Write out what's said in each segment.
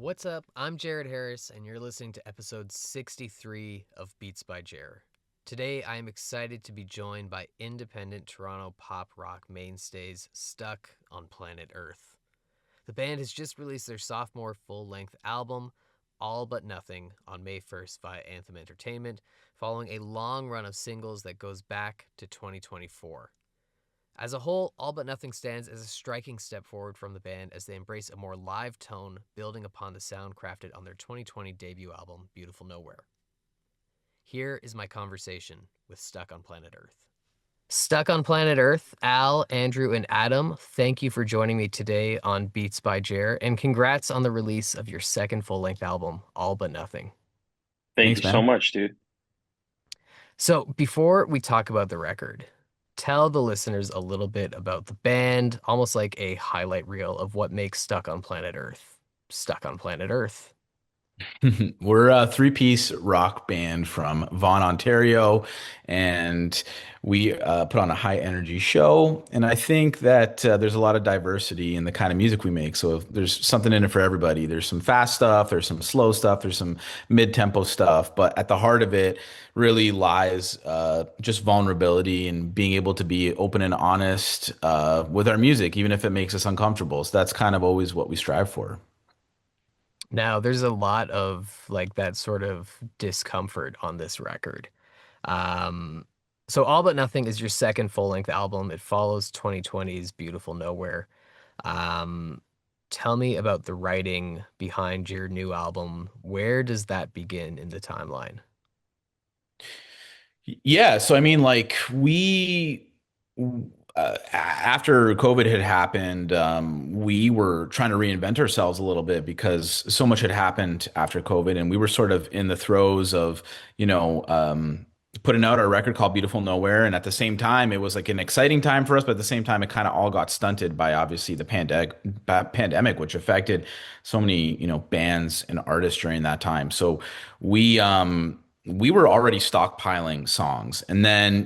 What's up? I'm Jared Harris, and you're listening to episode 63 of Beats by Jer. Today, I am excited to be joined by independent Toronto pop rock mainstays Stuck on Planet Earth. The band has just released their sophomore full length album, All But Nothing, on May 1st via Anthem Entertainment, following a long run of singles that goes back to 2024. As a whole, All But Nothing stands as a striking step forward from the band as they embrace a more live tone, building upon the sound crafted on their 2020 debut album, Beautiful Nowhere. Here is my conversation with Stuck on Planet Earth. Stuck on Planet Earth, Al, Andrew, and Adam, thank you for joining me today on Beats by Jer, and congrats on the release of your second full-length album, All But Nothing. Thank you Thanks, so man. much, dude. So, before we talk about the record, tell the listeners a little bit about the band, almost like a highlight reel of what makes Stuck on Planet Earth Stuck on Planet Earth. We're a three-piece rock band from Vaughan, Ontario, and we put on a high-energy show. And I think that there's a lot of diversity in the kind of music we make. So there's something in it for everybody. There's some fast stuff, there's some slow stuff, there's some mid-tempo stuff. But at the heart of it really lies just vulnerability and being able to be open and honest with our music, even if it makes us uncomfortable. So that's kind of always what we strive for. Now, there's a lot of like that sort of discomfort on this record. Um, so All But Nothing is your second full-length album. It follows 2020's Beautiful Nowhere. Um, Tell me about the writing behind your new album. Where does that begin in the timeline? Yeah, so I mean, like after COVID had happened, we were trying to reinvent ourselves a little bit because so much had happened after COVID, and we were sort of in the throes of, you know, putting out our record called Beautiful Nowhere, and at the same time, it was like an exciting time for us, but at the same time, it kind of all got stunted by obviously the pandemic, which affected so many, bands and artists during that time. So we um we were already stockpiling songs, and then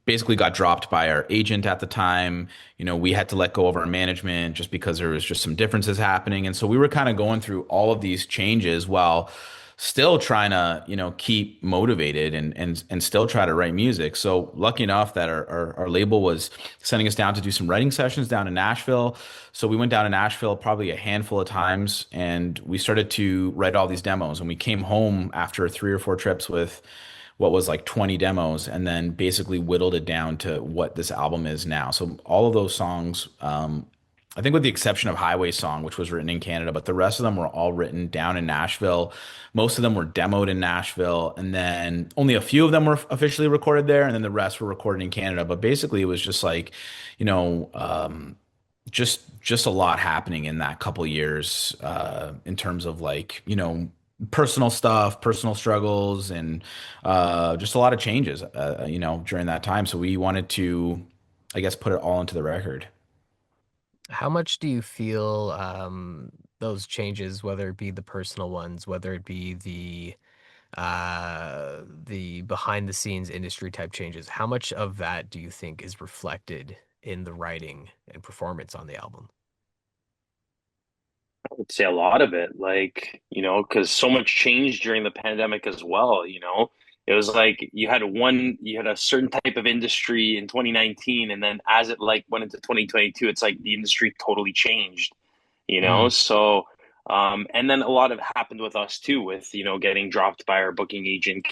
basically got dropped by our agent at the time. We had to let go of our management just because there was just some differences happening, and so we were kind of going through all of these changes while still trying to keep motivated and still try to write music. So lucky enough that our label was sending us down to do some writing sessions down in Nashville. So we went down to Nashville probably a handful of times, and we started to write all these demos, and we came home after 3 or 4 trips with what was like 20 demos, and then basically whittled it down to what this album is now. So all of those songs, I think with the exception of Highway Song, which was written in Canada, but the rest of them were all written down in Nashville. Most of them were demoed in Nashville, and then only a few of them were officially recorded there, and then the rest were recorded in Canada. But basically, it was just like, you know, just a lot happening in that couple years in terms of like, personal stuff, personal struggles, and just a lot of changes, during that time. So we wanted to, I guess, put it all into the record. How much do you feel those changes, whether it be the personal ones, whether it be the behind the scenes industry type changes, how much of that do you think is reflected in the writing and performance on the album? I would say a lot of it, like, because so much changed during the pandemic as well. It was like you had a certain type of industry in 2019, and then as it like went into 2022, it's like the industry totally changed. Mm. And then a lot of it happened with us too, with, getting dropped by our booking agent,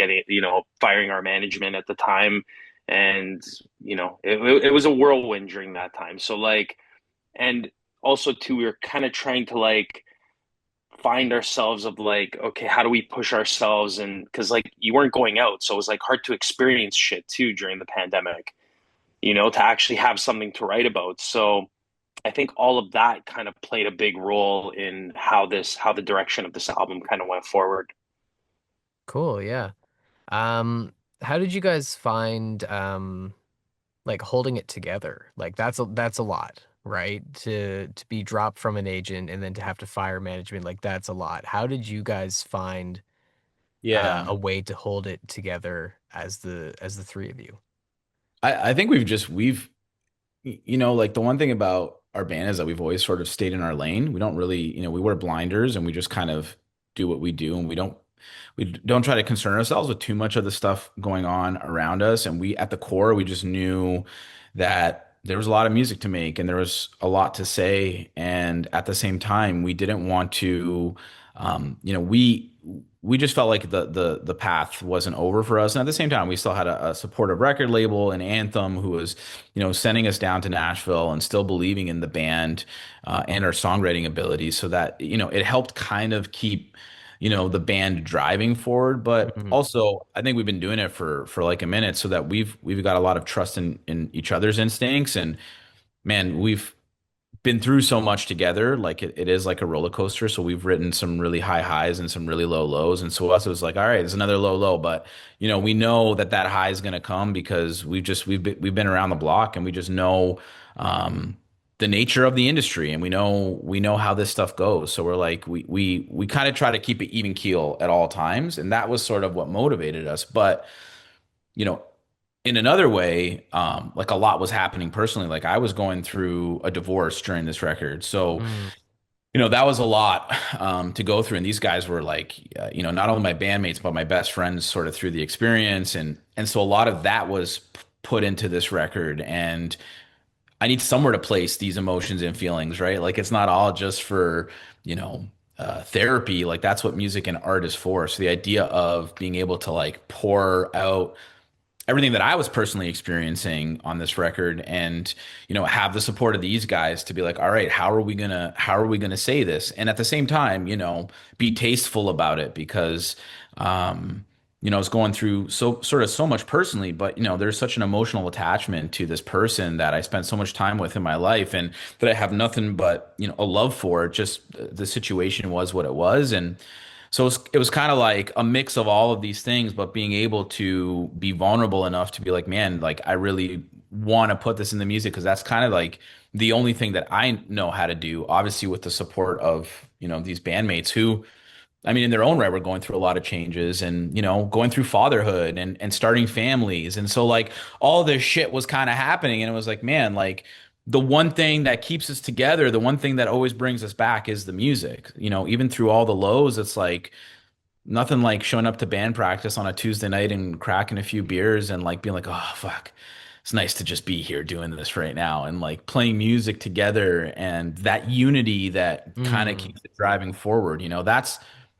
firing our management at the time. And, it was a whirlwind during that time. So like, and also too, we were kind of trying to like find ourselves of like, okay, how do we push ourselves? And because like you weren't going out, so it was like hard to experience shit too during the pandemic, to actually have something to write about. So I think all of that kind of played a big role in how the direction of this album kind of went forward. Cool, yeah. Um, how did you guys find like holding it together? Like that's a lot, right? To be dropped from an agent and then to have to fire management, like that's a lot. How did you guys find Yeah. a way to hold it together as the three of you? I think we've like the one thing about our band is that we've always sort of stayed in our lane. We don't really, we wear blinders and we just kind of do what we do, and we don't try to concern ourselves with too much of the stuff going on around us. And we, at the core, we just knew that there was a lot of music to make and there was a lot to say. And at the same time, we didn't want to, we just felt like the path wasn't over for us. And at the same time, we still had a supportive record label and Anthem who was, sending us down to Nashville and still believing in the band and our songwriting abilities, so that, it helped kind of keep, the band driving forward. But Mhm. also, I think we've been doing it for like a minute, so that we've got a lot of trust in each other's instincts. And man, we've been through so much together. Like it is like a roller coaster. So we've written some really high highs and some really low lows. And so us, it was like, all right, it's another low low, but we know that that high is going to come because we've been around the block, and we just know the nature of the industry, and we know how this stuff goes. So we're like, we kind of try to keep it even keel at all times, and that was sort of what motivated us. But you know, in another way, like a lot was happening personally. Like I was going through a divorce during this record. So, Mm. that was a lot to go through. And these guys were like, not only my bandmates, but my best friends sort of through the experience. And so a lot of that was put into this record. And I need somewhere to place these emotions and feelings, right? Like it's not all just for, therapy. Like that's what music and art is for. So the idea of being able to like pour out everything that I was personally experiencing on this record, and have the support of these guys to be like, all right, how are we gonna say this, and at the same time, be tasteful about it, because I was going through so much personally, but there's such an emotional attachment to this person that I spent so much time with in my life, and that I have nothing but a love for. Just the situation was what it was. And so it was kind of like a mix of all of these things, but being able to be vulnerable enough to be like, man, like I really want to put this in the music, because that's kind of like the only thing that I know how to do. Obviously, with the support of these bandmates who, I mean, in their own right, we're going through a lot of changes, and going through fatherhood and starting families, and so like all this shit was kind of happening, and it was like, man, like the one thing that keeps us together, the one thing that always brings us back is the music. Even through all the lows, it's like nothing like showing up to band practice on a Tuesday night and cracking a few beers and like being like, oh fuck, it's nice to just be here doing this right now, and like playing music together, and that unity that kind of Mm. keeps it driving forward.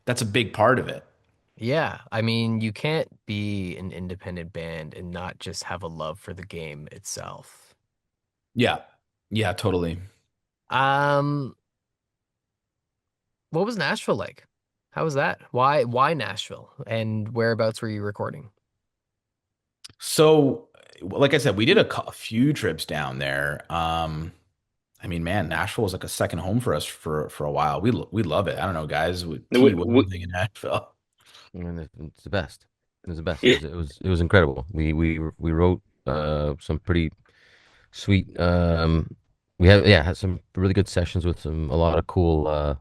That's a big part of it. Yeah, I mean, you can't be an independent band and not just have a love for the game itself. Yeah. Yeah, totally. Um, what was Nashville like? How was that? Why Nashville? And whereabouts were you recording? So, like I said, we did a few trips down there. I mean, man, Nashville was like a second home for us for a while. We love it. I don't know, guys. We, T, what do we, you think of Nashville? And it's the best. It was the best. yeah, It was incredible. We wrote some pretty sweet. We had some really good sessions with a lot of cool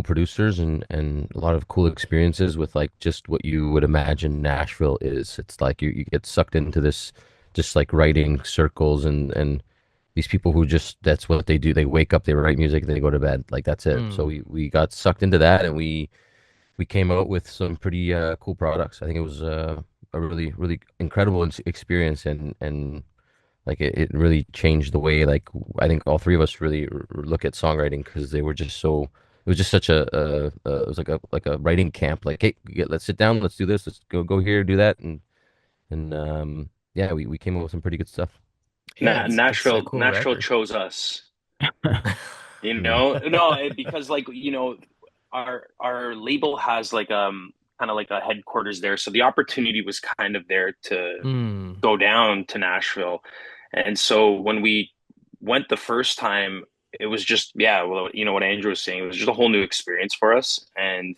producers, and a lot of cool experiences with like just what you would imagine Nashville is. It's like you get sucked into this just like writing circles, and these people who just that's what they do. They wake up, they write music, they go to bed. Like that's it. So Mm. we got sucked into that, and we came out with some pretty cool products. I think it was a really really incredible experience, and like it really changed the way like I think all three of us really look at songwriting, because they were just so it was just such it was like a writing camp. Like, hey, let's sit down, let's do this, let's go here, do that, and yeah, we came up with some pretty good stuff. Yeah, it's a cool Nashville record. chose us. Yeah. No, because like our label has like kind of like a headquarters there, so the opportunity was kind of there to Mm. go down to Nashville. And so when we went the first time, it was just, yeah, well, what Andrew was saying, it was just a whole new experience for us. And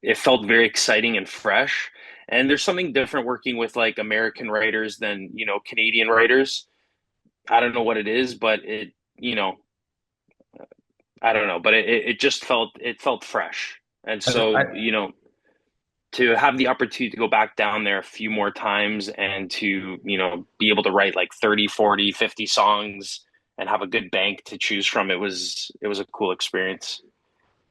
it felt very exciting and fresh. And there's something different working with like American writers than, Canadian writers. I don't know what it is, but I don't know, but it just it felt fresh. And so, I, to have the opportunity to go back down there a few more times and to be able to write like 30, 40, 50 songs and have a good bank to choose from. It was a cool experience.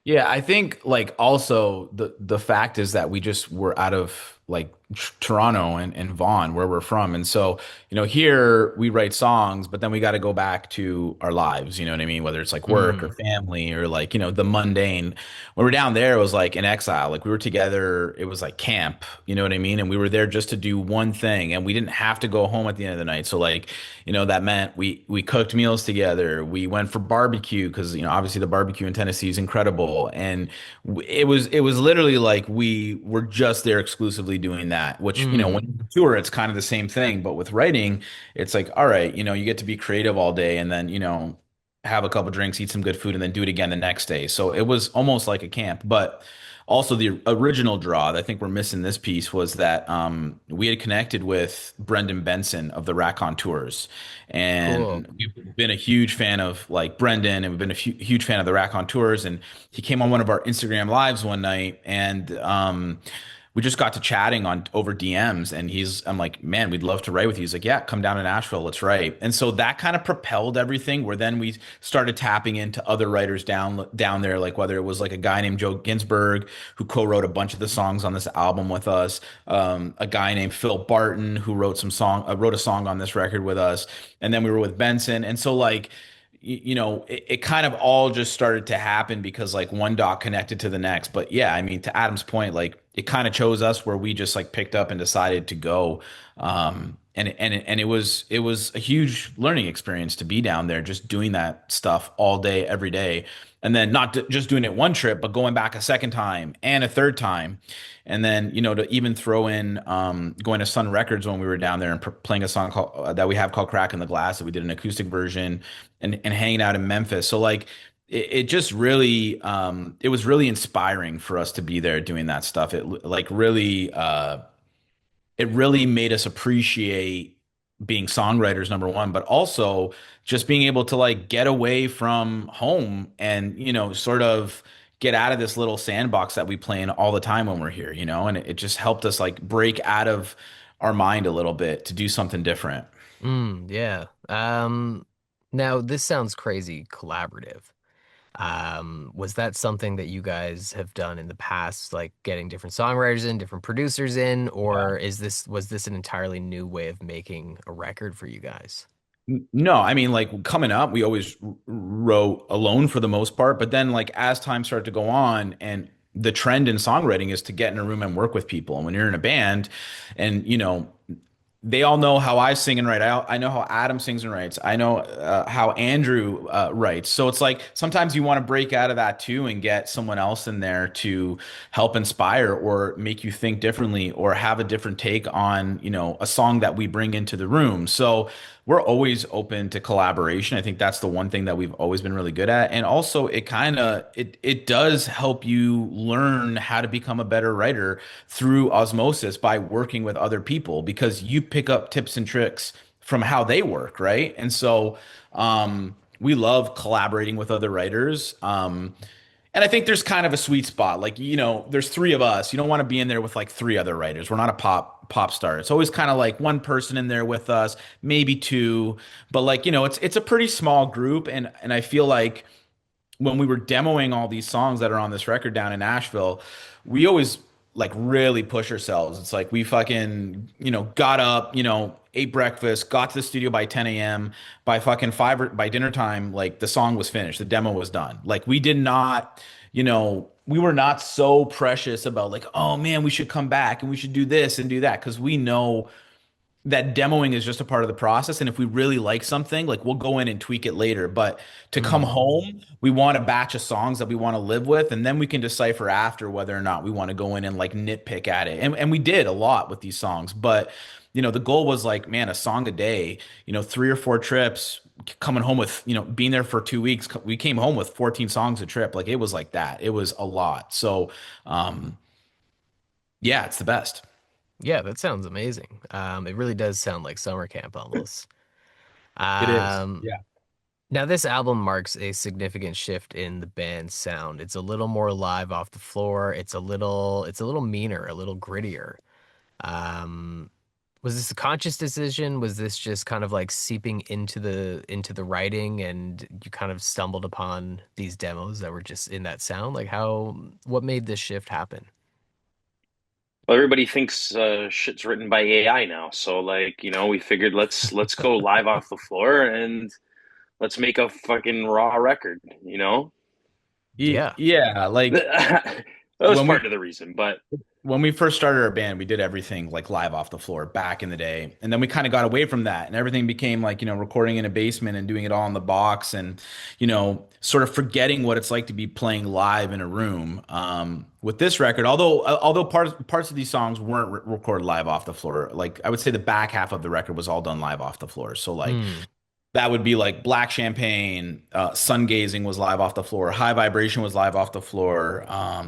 Yeah, I think like also the fact is that we just were out of like Toronto and Vaughan, where we're from. And so, here we write songs, but then we got to go back to our lives, you know what I mean? Whether it's like work or Mm, family or like, the mundane. When we're down there, it was like in exile. Like we were together, it was like camp, you know what I mean? And we were there just to do one thing and we didn't have to go home at the end of the night. So like, that meant we cooked meals together. We went for barbecue because, obviously the barbecue in Tennessee is incredible. And it was literally like we were just there exclusively doing that, which, when mm. you tour, it's kind of the same thing. But with writing, it's like, all right, you get to be creative all day and then, have a couple drinks, eat some good food, and then do it again the next day. So it was almost like a camp. But also the original draw that I think we're missing this piece was that we had connected with Brendan Benson of the Rack Tours. Cool. And we've been a huge fan of like Brendan, and we've been a huge fan of the Rack Tours. And he came on one of our Instagram lives one night, and we just got to chatting on over DMs. And I'm like, man, we'd love to write with you. He's like, yeah, come down to Nashville, let's write. And so that kind of propelled everything. Where then we started tapping into other writers down there, like whether it was like a guy named Joe Ginsberg who co-wrote a bunch of the songs on this album with us, a guy named Phil Barton who wrote a song on this record with us, and then we were with Benson. And so like, it kind of all just started to happen because like one dot connected to the next. But yeah, I mean, to Adam's point, like it kind of chose us where we just like picked up and decided to go. And it was a huge learning experience to be down there, just doing that stuff all day, every day. And then not just doing it one trip, but going back a second time and a third time. And then, to even throw in going to Sun Records when we were down there and playing a song that we have called Crack in the Glass that we did an acoustic version, and hanging out in Memphis. So like it just really it was really inspiring for us to be there doing that stuff. It really made us appreciate being songwriters, number one, but also just being able to like get away from home and, sort of get out of this little sandbox that we play in all the time when we're here, and it just helped us like break out of our mind a little bit to do something different. Yeah. Now this sounds crazy collaborative. Was that something that you guys have done in the past, like getting different songwriters in, different producers in, Yeah. or was this an entirely new way of making a record for you guys? No, I mean, like coming up, we always wrote alone for the most part. But then, like, as time started to go on, and the trend in songwriting is to get in a room and work with people. And when you're in a band, and they all know how I sing and write. I know how Adam sings and writes. I know how Andrew writes. So it's like sometimes you want to break out of that too and get someone else in there to help inspire or make you think differently or have a different take on, a song that we bring into the room. So we're always open to collaboration. I think that's the one thing that we've always been really good at. And also it does help you learn how to become a better writer through osmosis by working with other people because you pick up tips and tricks from how they work, right? And so we love collaborating with other writers. And I think there's kind of a sweet spot. Like, there's three of us. You don't want to be in there with like three other writers. We're not a pop star. It's always kind of like one person in there with us, maybe two. But like, it's a pretty small group. And I feel like when we were demoing all these songs that are on this record down in Nashville, we always like really push ourselves. It's like we fucking, got up, ate breakfast, got to the studio by 10 a.m. By fucking by dinner time, like the song was finished, the demo was done. Like we did not, we were not so precious about like, oh man, we should come back and we should do this and do that because we know that demoing is just a part of the process. And if we really like something, like we'll go in and tweak it later. But to come Mm, home, we want a batch of songs that we want to live with. And then we can decipher after whether or not we want to go in and like nitpick at it. And we did a lot with these songs. But, the goal was like, man, a song a day, 3 or 4 trips, coming home with, being there for 2 weeks. We came home with 14 songs a trip. Like it was like that. It was a lot. So, yeah, it's the best. yeah, that sounds amazing. It really does sound like summer camp almost. It is. Um, Yeah. Now this album marks a significant shift in the band's sound. It's a little more live off the floor. It's a little meaner, a little grittier. Um, Was this a conscious decision? Was this just kind of like seeping into the writing and you kind of stumbled upon these demos that were just in that sound? Like what made this shift happen? Well, everybody thinks shit's written by AI now, so like we figured let's go live off the floor and let's make a fucking raw record. Yeah. Yeah, like That was when we part of the reason, but when we first started our band, we did everything like live off the floor back in the day. And then we kind of got away from that and everything became like, recording in a basement and doing it all in the box and, sort of forgetting what it's like to be playing live in a room. With this record, although parts of these songs weren't recorded live off the floor, like I would say the back half of the record was all done live off the floor. So like Mm. that would be like Black Champagne, Sun Gazing was live off the floor, High Vibration was live off the floor,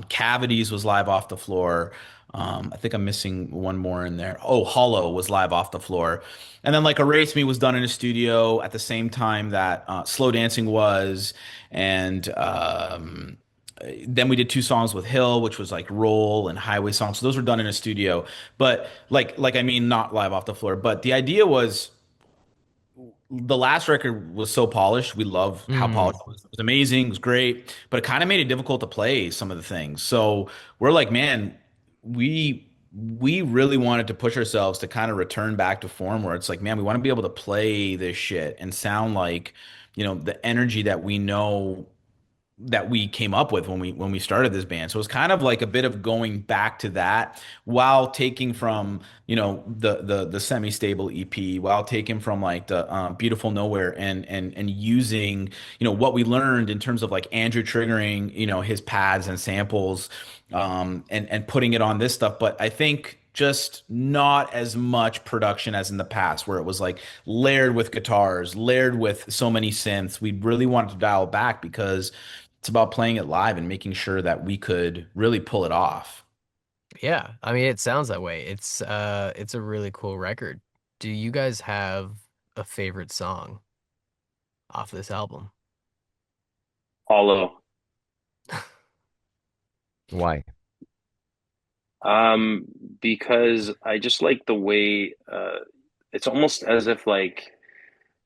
Cavities was live off the floor. I think I'm missing one more in there. Oh, Hollow was live off the floor. And then like Erase Me was done in a studio at the same time that Slow Dancing was. And then we did two songs with Hill, which was like Roll and Highway songs. So those were done in a studio. But like I mean, not live off the floor. But the idea was the last record was so polished. We love how Mm. polished it was. It was amazing. It was great, but it kind of made it difficult to play some of the things. So we're like, man, we really wanted to push ourselves to kind of return back to form where it's like, man, we want to be able to play this shit and sound like, the energy that we know that we came up with when we started this band. So it was kind of like a bit of going back to that while taking from, the semi-stable EP, while taking from like the Beautiful Nowhere and using, what we learned in terms of like Andrew triggering, his pads and samples and putting it on this stuff. But I think just not as much production as in the past, where it was like layered with guitars, layered with so many synths. We really wanted to dial back because it's about playing it live and making sure that we could really pull it off. Yeah. I mean, it sounds that way. It's a really cool record. Do you guys have a favorite song off this album? Hollow. Why? Um, because I just like the way it's almost as if like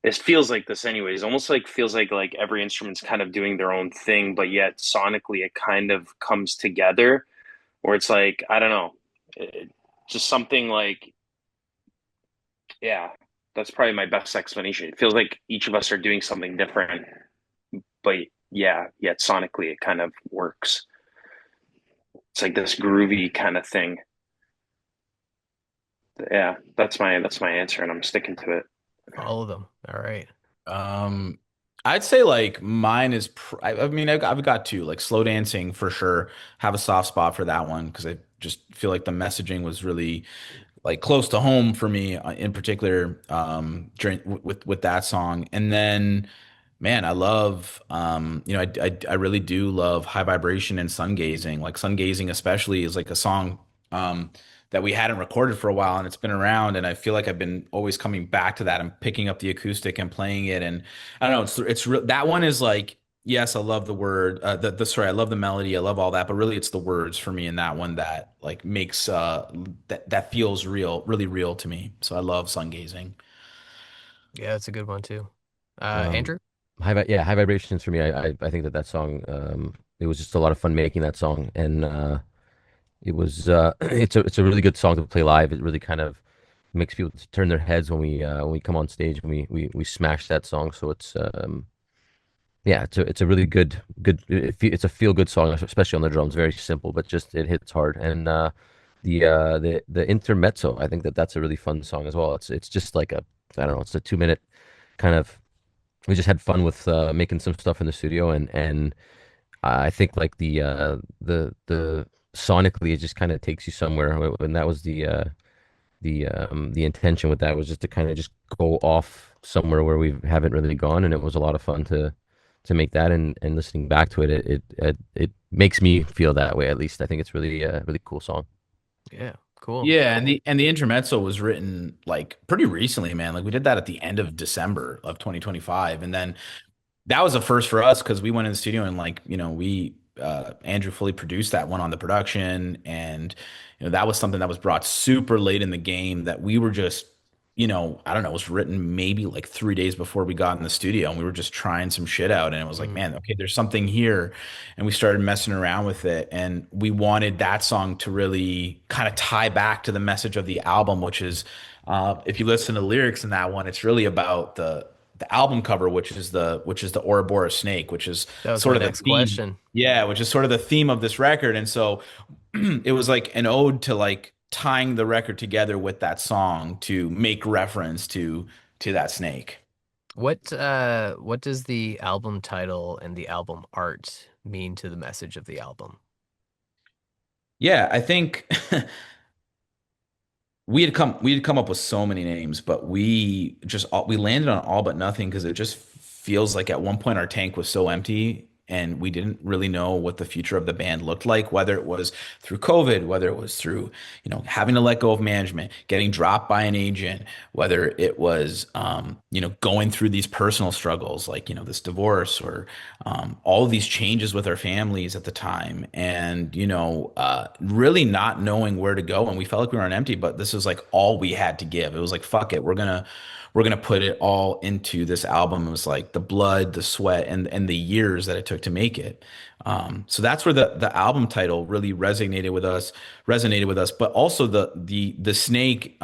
it feels like this anyways. Almost like feels like every instrument's kind of doing their own thing, but yet sonically it kind of comes together. Where it's like I don't know, just something like yeah, that's probably my best explanation. It feels like each of us are doing something different, but yeah, yet sonically it kind of works. It's like this groovy kind of thing. Yeah, that's my answer, and I'm sticking to it. All of them. All right. Um, I'd say like mine is, I mean, I've got two, like Slow Dancing for sure. Have a soft spot for that one because I just feel like the messaging was really like close to home for me in particular during with that song. And then man, I love I really do love High Vibration and Sun Gazing. Like Sun Gazing especially is like a song that we hadn't recorded for a while and it's been around and I feel like I've been always coming back to that and picking up the acoustic and playing it and I don't know that one is like yes, I love the word the sorry, I love the melody, I love all that, but really it's the words for me in that one that like makes that feels real, really real to me. So I love Sun Gazing. Yeah, it's a good one too. Um, Andrew? High vibrations for me. I think that that song. It was just a lot of fun making that song, and it was it's a really good song to play live. It really kind of makes people turn their heads when we come on stage and we smash that song. So it's yeah, it's a really it's a feel good song, especially on the drums. Very simple, but just it hits hard. And the intermezzo, I think that that's a really fun song as well. It's just like a I don't know, it's a 2 minute kind of. We just had fun with making some stuff in the studio, and I think like the sonically it just kind of takes you somewhere. And that was the intention with that was just to kind of just go off somewhere where we haven't really gone, and it was a lot of fun to make that. And listening back to it, it makes me feel that way at least. I think it's really a really cool song. Yeah, cool. Yeah, and the intermezzo was written like pretty recently, man. Like we did that at the end of December of 2025, and then that was a first for us because we went in the studio and like we Andrew fully produced that one on the production, and that was something that was brought super late in the game that we were just, I don't know, it was written maybe like 3 days before we got in the studio, and we were just trying some shit out, and it was like, Mm. man, okay, there's something here, and we started messing around with it, and we wanted that song to really kind of tie back to the message of the album, which is, if you listen to the lyrics in that one, it's really about the album cover, which is the Ouroboros snake, which is That was my sort of the next theme. question. Yeah, which is sort of the theme of this record. And so it was like an ode to like tying the record together with that song to make reference to that snake. What does the album title and the album art mean to the message of the album? Yeah, I think we had come up with so many names, but we landed on all but nothing because it just feels like at one point our tank was so empty and we didn't really know what the future of the band looked like, whether it was through COVID, whether it was through, having to let go of management, getting dropped by an agent, whether it was going through these personal struggles like, this divorce or all of these changes with our families at the time, and really not knowing where to go, and we felt like we were on empty, but this was like all we had to give. It was like, fuck it, we're gonna put it all into this album. It was like the blood, the sweat, and the years that it took to make it. So that's where the album title really resonated with us, but also the snake.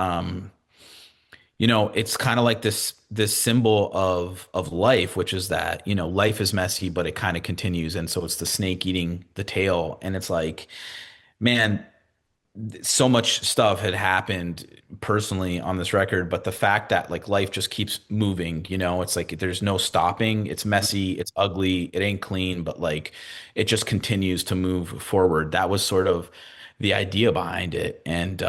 It's kind of like this symbol of life, which is that, life is messy, but it kind of continues. And so it's the snake eating the tail. And it's like, man, so much stuff had happened personally on this record, but the fact that like life just keeps moving, it's like there's no stopping. It's messy, it's ugly, it ain't clean, but like it just continues to move forward. That was sort of the idea behind it. And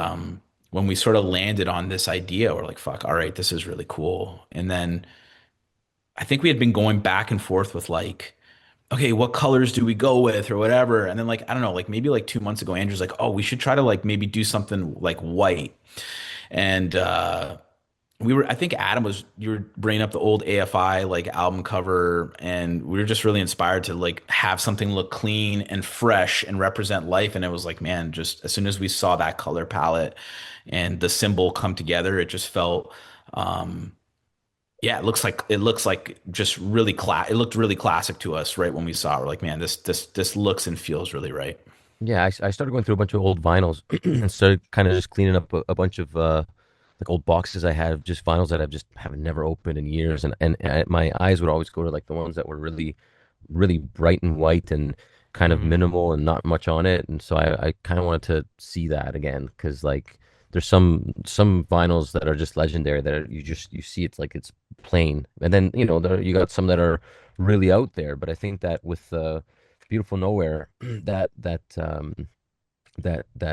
when we sort of landed on this idea, we're like, fuck, all right, this is really cool. And then I think we had been going back and forth with like, okay, what colors do we go with or whatever? And then like, I don't know, like maybe like 2 months ago, Andrew's like, oh, we should try to like maybe do something like white. And I think Adam you were bringing up the old AFI like album cover, and we were just really inspired to like have something look clean and fresh and represent life. And it was like, man, just as soon as we saw that color palette and the symbol come together, it just felt, yeah, it looks like just really it looked really classic to us right when we saw it. We're like, man, this looks and feels really right. Yeah, I started going through a bunch of old vinyls and started kind of just cleaning up a bunch of like old boxes I had of just vinyls that I've just have never opened in years, and my eyes would always go to like the ones that were really, really bright and white and kind of Mhm. minimal and not much on it, and so I kind of wanted to see that again because like there's some vinyls that are just legendary that you see it's like it's plain, and then you got some that are really out there, but I think that with Beautiful Nowhere that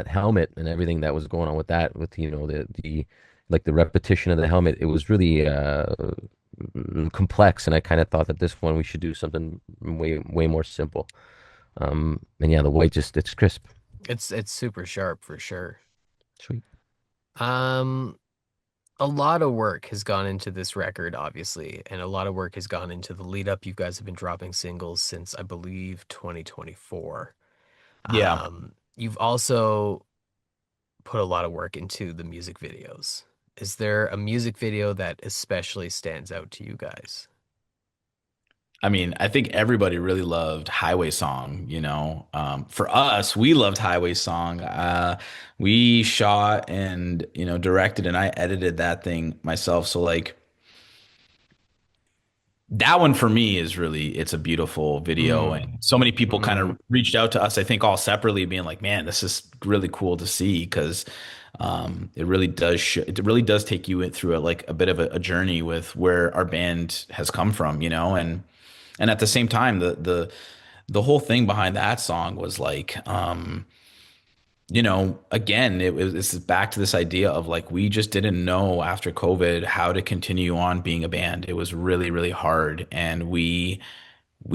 helmet and everything that was going on with that, with the like the repetition of the helmet, it was really complex, and I kind of thought that this one we should do something way more simple. And yeah, the white just it's crisp. It's super sharp for sure. Sweet. Um, a lot of work has gone into this record, obviously, and a lot of work has gone into the lead up. You guys have been dropping singles since I believe 2024. Yeah. You've also put a lot of work into the music videos. Is there a music video that especially stands out to you guys? I mean, I think everybody really loved Highway Song. For us, we loved Highway Song. We shot and, directed, and I edited that thing myself. So like that one for me is really, it's a beautiful video. Mm, And so many people kind mm, of reached out to us, I think all separately, being like, man, this is really cool to see because it really does take you through like a bit of a journey with where our band has come from, and at the same time, the whole thing behind that song was like, again, it's back to this idea of like we just didn't know after COVID how to continue on being a band. It was really, really hard, and we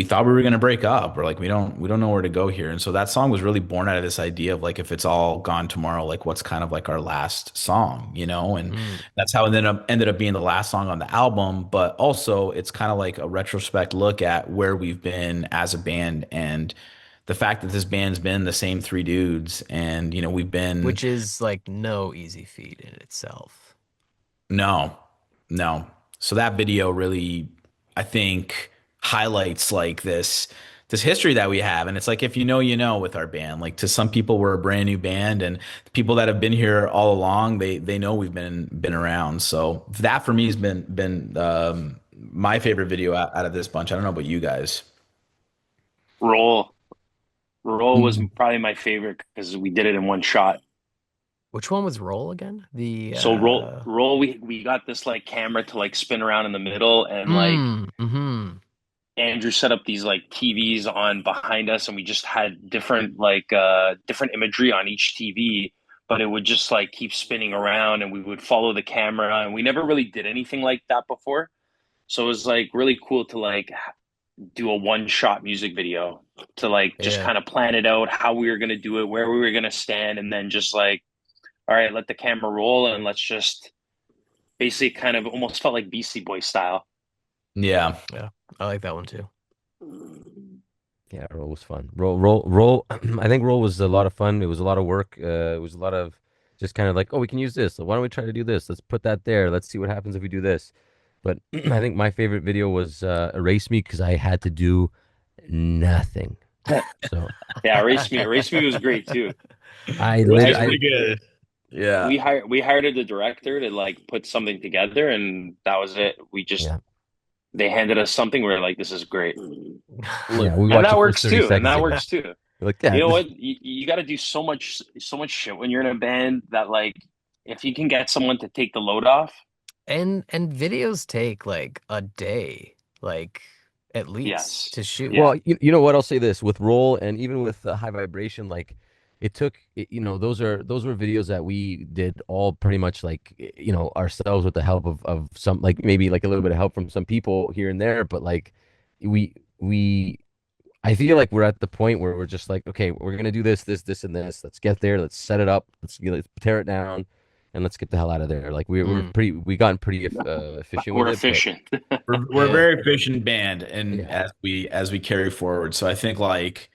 thought we were going to break up. We're like, we don't know where to go here. And so that song was really born out of this idea of like, if it's all gone tomorrow, like what's kind of like our last song, and mm. that's how it ended up being the last song on the album. But also it's kind of like a retrospect look at where we've been as a band and the fact that this band's been the same three dudes, and we've been. Which is like no easy feat in itself. No, no. So that video really, I think, highlights like this history that we have. And it's like, if you know, you know, with our band. Like, to some people we're a brand new band, and the people that have been here all along, they know we've been around. So that for me has been my favorite video out of this bunch. I don't know about you guys. Roll. Roll was Mhm. probably my favorite because we did it in one shot. Which one was Roll again? The So roll we got this like camera to like spin around in the middle, and like mm-hmm. Andrew set up these like TVs on behind us, and we just had different different imagery on each TV, but it would just like keep spinning around, and we would follow the camera, and we never really did anything like that before. So it was like really cool to like do a one shot music video, to like just Yeah. kind of plan it out how we were going to do it, where we were going to stand, and then just like, all right, let the camera roll, and let's just basically kind of almost felt like Beastie Boy style. Yeah. Yeah. I like that one too. Yeah, roll was fun. Roll. I think roll was a lot of fun. It was a lot of work. It was a lot of just kind of like, oh, we can use this. So why don't we try to do this? Let's put that there. Let's see what happens if we do this. But I think my favorite video was Erase Me because I had to do nothing. So Yeah, Erase Me was great too. I It was literally, pretty good. Yeah. We hired the director to like put something together, and that was it. yeah, They handed us something. We were like, this is great, yeah, we and watched that the first works 30 too. And seconds that of works too. We're like, yeah, You know this, what? You got to do so much shit when you're in a band that like, if you can get someone to take the load off, And videos take like a day, like at yes, least to shoot. yeah, well, you know what? I'll say this with roll and even with high vibration, like it took, those were videos that we did all pretty much like, ourselves with the help of some, like maybe like a little bit of help from some people here and there. But like we, I feel like we're at the point where we're just like, okay, we're gonna do this, and this. Let's get there. Let's set it up. Let's tear it down, and let's get the hell out of there. Like Mm, we gotten pretty efficient with we're it, but efficient. We're a yeah. very efficient band, and yeah, as we carry forward. So I think, like,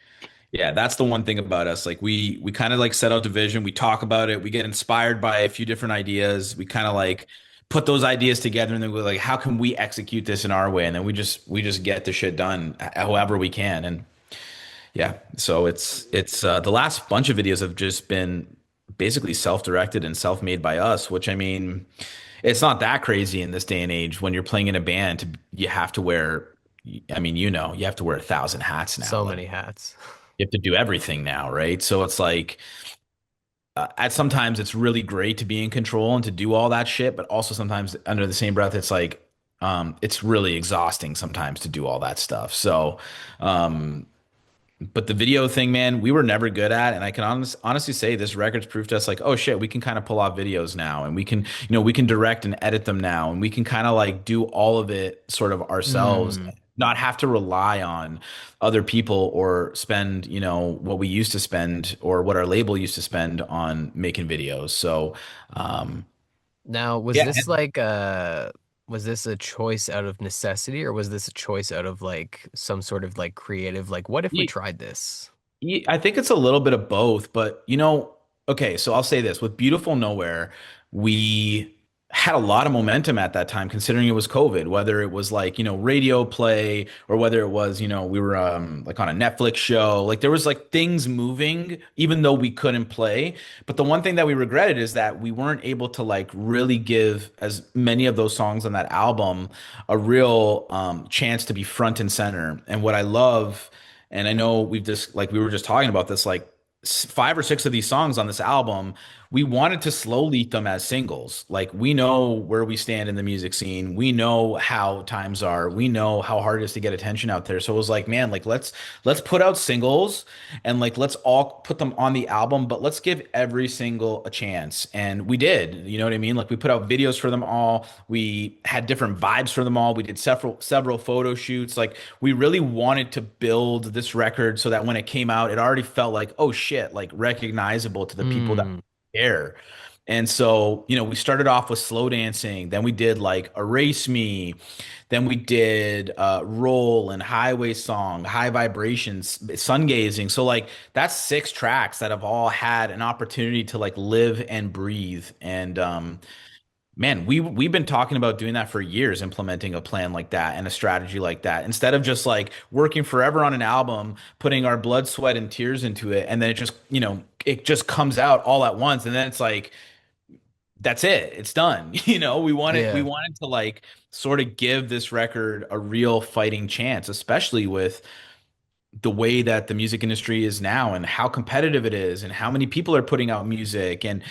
yeah, that's the one thing about us. Like, we kind of like set out the vision, we talk about it, we get inspired by a few different ideas, we kind of like put those ideas together, and then we're like, how can we execute this in our way? And then we just get the shit done however we can. And yeah, so it's the last bunch of videos have just been basically self-directed and self-made by us, which, I mean, it's not that crazy in this day and age when you're playing in a band. You have to wear, I mean, you have to wear 1,000 hats now. So Like, many hats. you have to do everything now, right? So it's like, at sometimes it's really great to be in control and to do all that shit, but also sometimes under the same breath, it's like, it's really exhausting sometimes to do all that stuff. So, um, but the video thing, man, we were never good at, and I can honestly say this record's proved to us, like, oh shit, we can kind of pull off videos now, and we can direct and edit them now, and we can kind of like do all of it sort of ourselves, Mm. not have to rely on other people or spend, what we used to spend or what our label used to spend on making videos. So, um, Now, yeah, was this a choice out of necessity, or was this a choice out of like some sort of like creative, like what if we and tried this? I think it's a little bit of both, but okay, so I'll say this with Beautiful Nowhere, we had a lot of momentum at that time, considering it was COVID, whether it was like, radio play, or whether it was, we were like on a Netflix show. Like, there was like things moving, even though we couldn't play. But the one thing that we regretted is that we weren't able to like really give as many of those songs on that album a real chance to be front and center. And what I love, and I know we've just, like, we were just talking about this, like, five or six of these songs on this album, we wanted to slow leak them as singles. Like, we know where we stand in the music scene. We know how times are. We know how hard it is to get attention out there. So it was like, man, like, let's put out singles, and like, let's all put them on the album, but let's give every single a chance. And we did, you know what I mean? Like, we put out videos for them all. We had different vibes for them all. We did several photo shoots. Like, we really wanted to build this record so that when it came out, it already felt like, oh shit, like recognizable to the people that Mm. care. And so, we started off with slow dancing, then we did like Erase Me, then we did Roll and Highway Song, High Vibrations, Sun Gazing. So like that's 6 tracks that have all had an opportunity to like live and breathe. And man, we've been talking about doing that for years, implementing a plan like that and a strategy like that. Instead of just like working forever on an album, putting our blood, sweat, and tears into it, and then it just comes out all at once. And then it's like, that's it. It's done. We Yeah. wanted to like sort of give this record a real fighting chance, especially with the way that the music industry is now and how competitive it is and how many people are putting out music and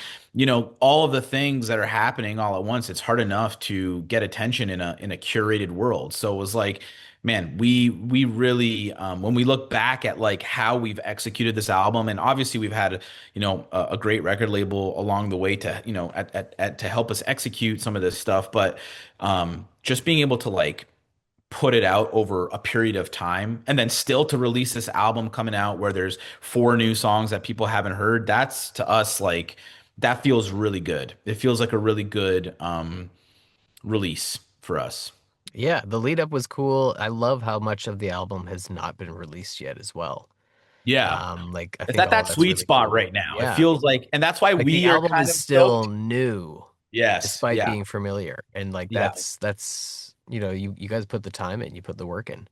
all of the things that are happening all at once. It's hard enough to get attention in a curated world. So it was like, man, we really when we look back at like how we've executed this album, and obviously we've had a great record label along the way to to help us execute some of this stuff, but just being able to like put it out over a period of time and then still to release this album coming out where there's 4 new songs that people haven't heard, that's to us like that feels really good. It feels like a really good release for us. Yeah, the lead up was cool. I love how much of the album has not been released yet as well. Yeah, Like I it's think at all that that's sweet really spot cool. right now. It Yeah. feels like, and that's why Like the we are album kind is of still stoked. new Yes, despite yeah, being familiar. And like yeah, that's you guys put the time in, you put the work in.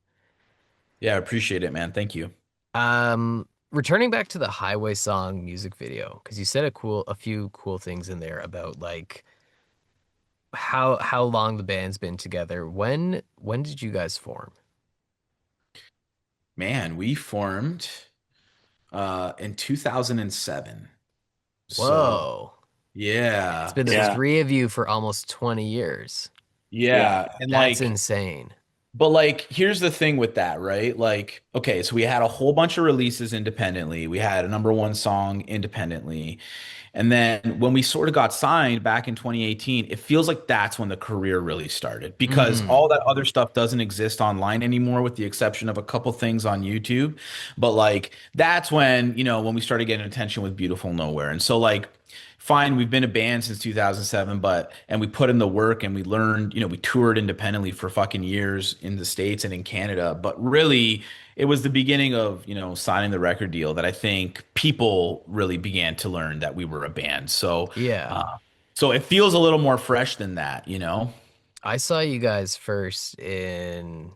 yeah. I appreciate it, man. Thank you. Returning back to the Highway Song music video, because you said a few cool things in there about like how long the band's been together. When did you guys form? Man, we formed in 2007. So Whoa. It's yeah, been the Yeah. three of you for almost 20 years. Yeah. yeah, and That's like. insane. But like, here's the thing with that, right? Like, okay, so we had a whole bunch of releases independently. We had a #1 song independently. And then when we sort of got signed back in 2018, it feels like that's when the career really started because Mm, all that other stuff doesn't exist online anymore, with the exception of a couple things on YouTube. But like, that's when we started getting attention with Beautiful Nowhere. And so, like, fine, we've been a band since 2007, and we put in the work and we learned, we toured independently for fucking years in the States and in Canada. But really, it was the beginning of, signing the record deal that I think people really began to learn that we were a band. So, yeah. so it feels a little more fresh than that. I saw you guys first in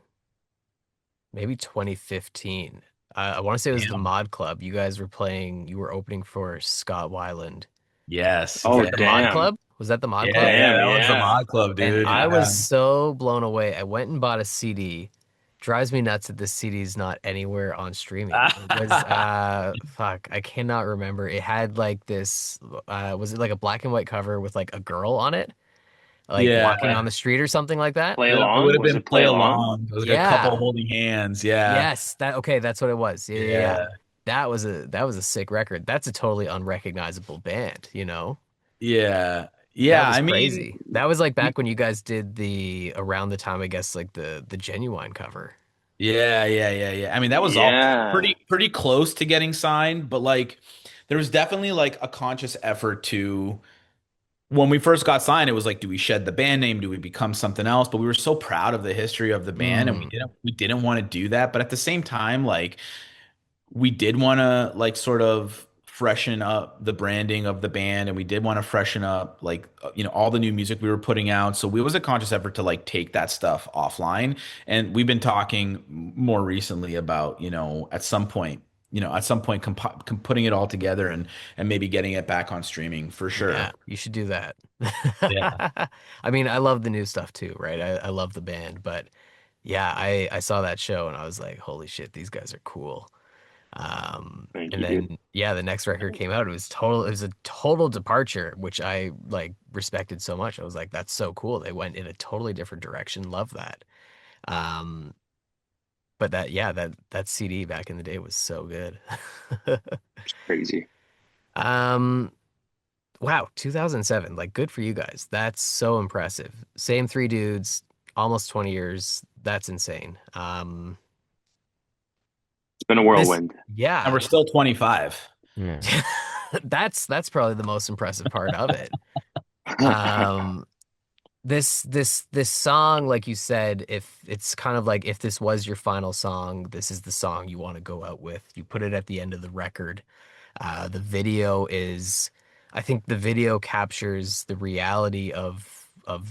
maybe 2015. I want to say it was the Damn. Mod Club. You were opening for Scott Weiland. Yes. Was Oh, that the Mod Yeah. damn. Club? Was that the Mod Yeah. Club? Yeah. Damn, That was the yeah. Mod Club, And dude. I Yeah. was so blown away. I went and bought a CD. Drives me nuts that this CD is not anywhere on streaming. It was fuck, I cannot remember. It had like this was it like a black and white cover with like a girl on it, like Yeah. walking on the street or something like that? Play It would along? have Was been it play play along? along. It was like a couple Yeah. holding hands. Yeah. Yes, that okay, that's what it was. Yeah, yeah, yeah. Yeah. That was a sick record. That's a totally unrecognizable band, you know? Yeah. That Yeah. was I mean, crazy. That was like back when you guys did the around the time, I guess, like the Genuine cover. yeah, yeah, yeah, yeah. I mean, that was all Yeah. pretty close to getting signed, but like there was definitely like a conscious effort to when we first got signed, it was like, do we shed the band name? Do we become something else? But we were so proud of the history of the band and we Mm, didn't want to do that. But at the same time, like we did want to like sort of freshen up the branding of the band and we did want to freshen up like all the new music we were putting out, so it was a conscious effort to like take that stuff offline, and we've been talking more recently about at some point putting it all together and maybe getting it back on streaming for sure. yeah, you should do that. Yeah. I mean, I love the new stuff too, right? I love the band, but yeah, I saw that show and I was like, holy shit, these guys are cool. Thank And you, dude. then yeah, the next record came out. It was a total departure, which I like respected so much. I was like, that's so cool. They went in a totally different direction. Love that. Um, but that CD back in the day was so good. It's crazy. Um, wow, 2007. Like good for you guys. That's so impressive. Same three dudes, almost 20 years. That's insane. It's been a This whirlwind. And yeah. we're still 25. Yeah. That's probably the most impressive part of it. Um, this song, like you said, if it's kind of like if this was your final song, this is the song you want to go out with. You put it at the end of the record. The video is, I think the video captures the reality of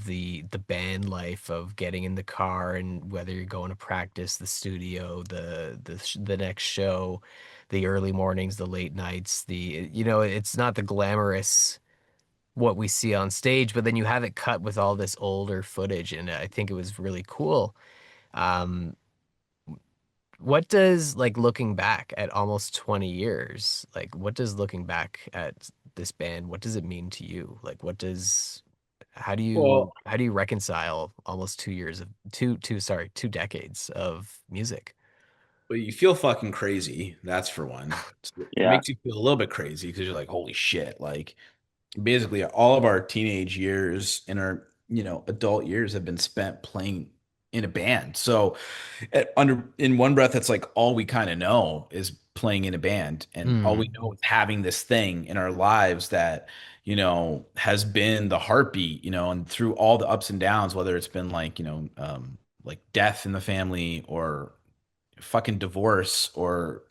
the band life of getting in the car and whether you're going to practice, the studio, the next show, the early mornings, the late nights, it's not the glamorous what we see on stage, but then you have it cut with all this older footage, and I think it was really cool. Um, what does like looking back at almost 20 years, like what does looking back at this band, what does it mean to you? Like Well, how do you reconcile almost 2 years of sorry, 2 decades of music? but you feel fucking crazy. That's for one. It Yeah. makes you feel a little bit crazy because you're like, holy shit. Like basically all of our teenage years and our, adult years have been spent playing in a band. So under in one breath, it's like all we kind of know is playing in a band, and all we Mm, know is having this thing in our lives that, has been the heartbeat, and through all the ups and downs, whether it's been like, like death in the family or fucking divorce or,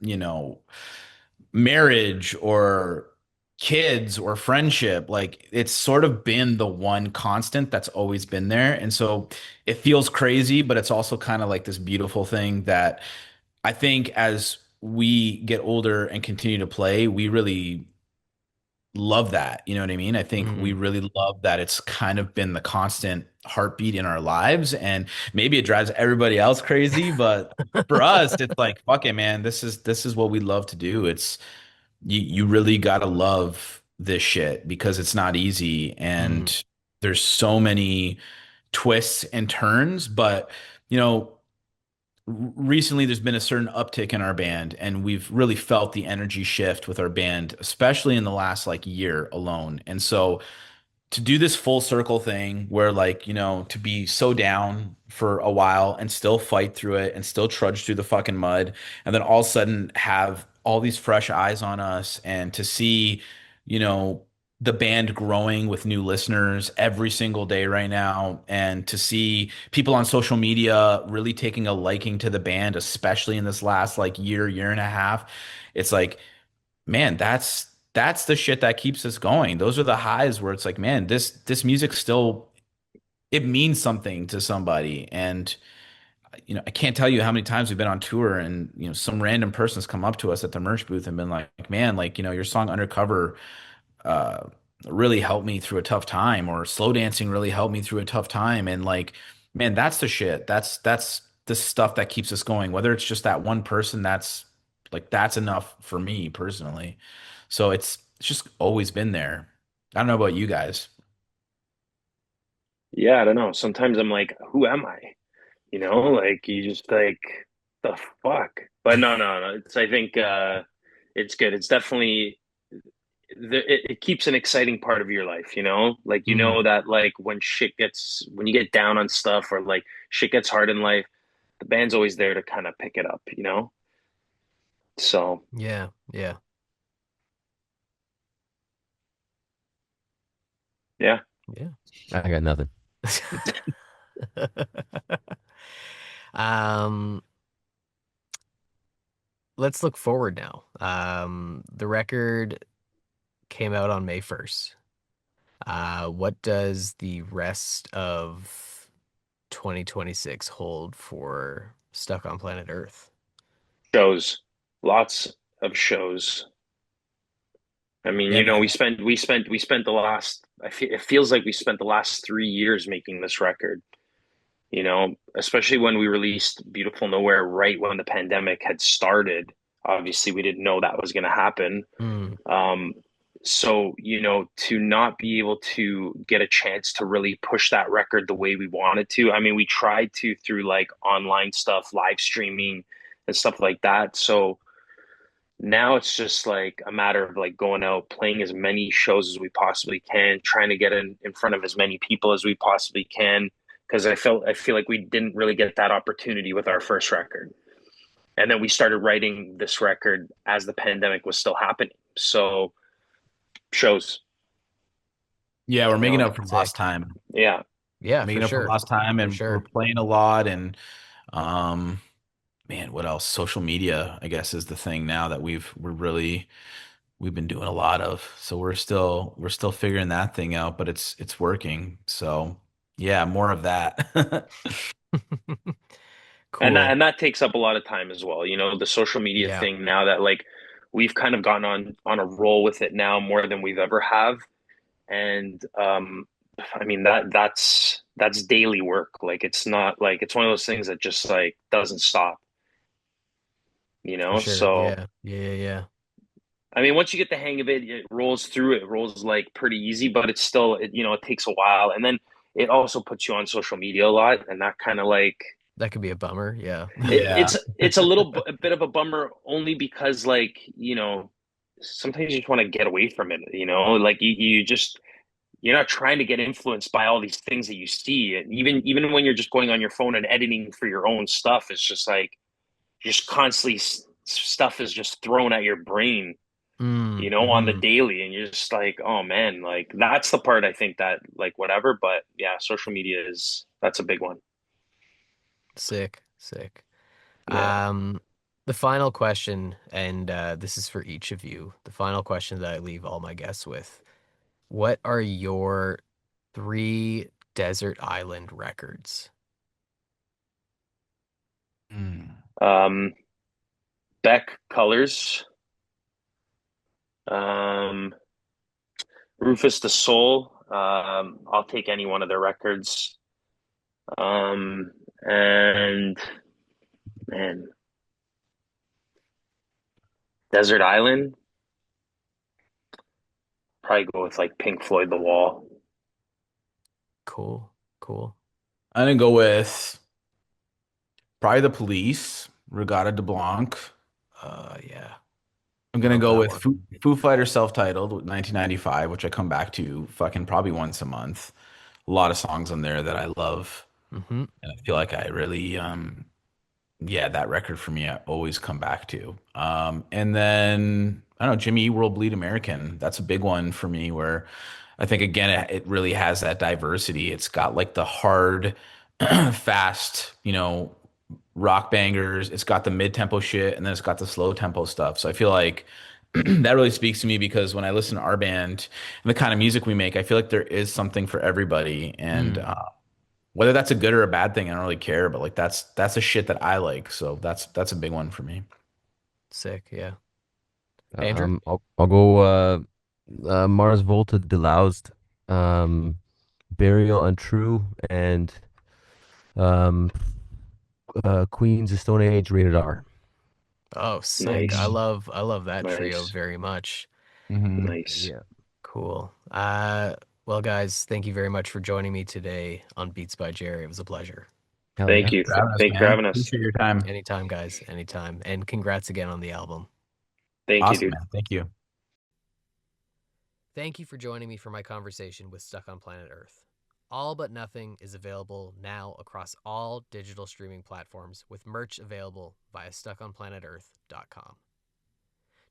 marriage or kids or friendship, like it's sort of been the one constant that's always been there. And so it feels crazy, but it's also kind of like this beautiful thing that I think as we get older and continue to play, we really love that. You know what I mean? I think we mm, really love that it's kind of been the constant heartbeat in our lives. And maybe it drives everybody else crazy, but for us, it's like, fuck it, man. This is what we love to do. It's you really gotta love this shit because it's not easy mm, and there's so many twists and turns. But recently there's been a certain uptick in our band and we've really felt the energy shift with our band, especially in the last like year alone. And so to do this full circle thing where like, to be so down for a while and still fight through it and still trudge through the fucking mud and then all of a sudden have all these fresh eyes on us and to see, you know, the band growing with new listeners every single day right now and to see people on social media really taking a liking to the band, especially in this last like year and a half. It's like, man, that's the shit that keeps us going. Those are the highs where it's like, man, this music still it means something to somebody. And I can't tell you how many times we've been on tour and some random person's come up to us at the merch booth and been like, man, like, your song Undercover uh really helped me through a tough time, or Slow Dancing really helped me through a tough time. And like, man, that's the shit. That's the stuff that keeps us going. Whether it's just that one person, that's enough for me personally. So it's just always been there. I don't know about you guys. Yeah, I don't know. Sometimes I'm like, who am I? Like you just like the fuck. But no. I think it's good. It's definitely it keeps an exciting part of your life, Like mm. that like when you get down on stuff or like shit gets hard in life, the band's always there to kind of pick it up. So Yeah, yeah. yeah. Yeah. I got nothing. Um, let's look forward now. The record came out on May 1st. What does the rest of 2026 hold for Stuck on Planet Earth? Shows. Lots of shows. I mean, Yeah, man. we spent the last it feels like we spent the last 3 years making this record, especially when we released Beautiful Nowhere right when the pandemic had started. Obviously, we didn't know that was going to happen. Mm, Um, so, to not be able to get a chance to really push that record the way we wanted to. I mean, we tried to through like online stuff, live streaming and stuff like that. So now it's just like a matter of like going out, playing as many shows as we possibly can, trying to get in front of as many people as we possibly can. Because I feel like we didn't really get that opportunity with our first record. And then we started writing this record as the pandemic was still happening. So shows. Yeah, we're You making know, up for Sick. lost time. yeah. Yeah, for Making up for sure. lost time, For and we're sure. playing a lot. And um, man, what else? Social media, I guess, is the thing now that we've been doing a lot of. So we're still figuring that thing out, but it's working. So yeah, more of that. And that Cool. and that takes up a lot of time as well. You know, the social media Yeah. thing now that like we've kind of gone on a roll with it now more than we've ever have. And I mean that's daily work. Like it's not like it's one of those things that just like doesn't stop, you For know? sure. So Yeah. Yeah. Yeah. Yeah. I mean, once you get the hang of it, it rolls through. It rolls like pretty easy, but it's still, you know, it takes a while. And then it also puts you on social media a lot, and that kind of like That could be a bummer. Yeah. Yeah. it's a bit of a bummer only because like you know sometimes you just want to get away from it. You know, like you just you're not trying to get influenced by all these things that you see. And even when you're just going on your phone and editing for your own stuff, it's just like just constantly stuff is just thrown at your brain, you know, on the Mm-hmm. daily, and you're just like, oh man, like that's the part I think that like whatever, but yeah, social media is that's a big one. Sick. Sick. Yeah. Um, the final question, and this is for each of you. The final question that I leave all my guests with: what are your three desert island records? Mm. Um, Beck Colors, um, Rufus the Soul. I'll take any one of their records. And man, Desert Island. Probably go with like Pink Floyd The Wall. Cool. Cool. I'm gonna go with probably the Police, Regatta de Blanc. Yeah. I'm gonna Love go that with one. Foo Fighters self-titled with 1995, which I come back to fucking probably once a month. A lot of songs on there that I love, Mm-hmm. and I feel like I really yeah, that record for me I always come back to. And then I don't know, Jimmy Eat World Bleed American. That's a big one for me where I think again it really has that diversity. It's got like the hard, fast, rock bangers. It's got the mid-tempo shit, and then it's got the slow tempo stuff. So I feel like that really speaks to me because when I listen to our band and the kind of music we make, I feel like there is something for everybody. And Mm. whether that's a good or a bad thing, I don't really care. But like that's a shit that I like. So that's a big one for me. Sick. Yeah. Andrew? I'll go Mars Volta Deloused, um, Burial Untrue, and um, Queens of Stone Age Rated R. Oh, sick. I Nice, Mhm. love I love that trio nice, very much. Mhm. nice. Yeah. Cool. Well, guys, thank you very much for joining me today on Beats by Jerry. It was a pleasure. Hell Thank yeah. Thanks you, for having us, thank you for man. having us. Appreciate your time. Anytime, guys. Anytime. And congrats again on the album. Thank you, Awesome, dude. man. Thank you. Thank you for joining me for my conversation with Stuck on Planet Earth. All But Nothing is available now across all digital streaming platforms with merch available via stuckonplanetearth.com.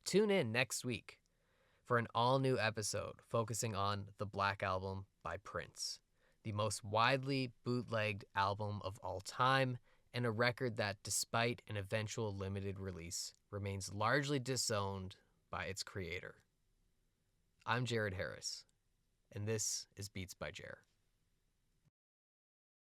Tune in next week for an all-new episode focusing on The Black Album by Prince, the most widely bootlegged album of all time, and a record that, despite an eventual limited release, remains largely disowned by its creator. I'm Jared Harris, and this is Beats by Jer.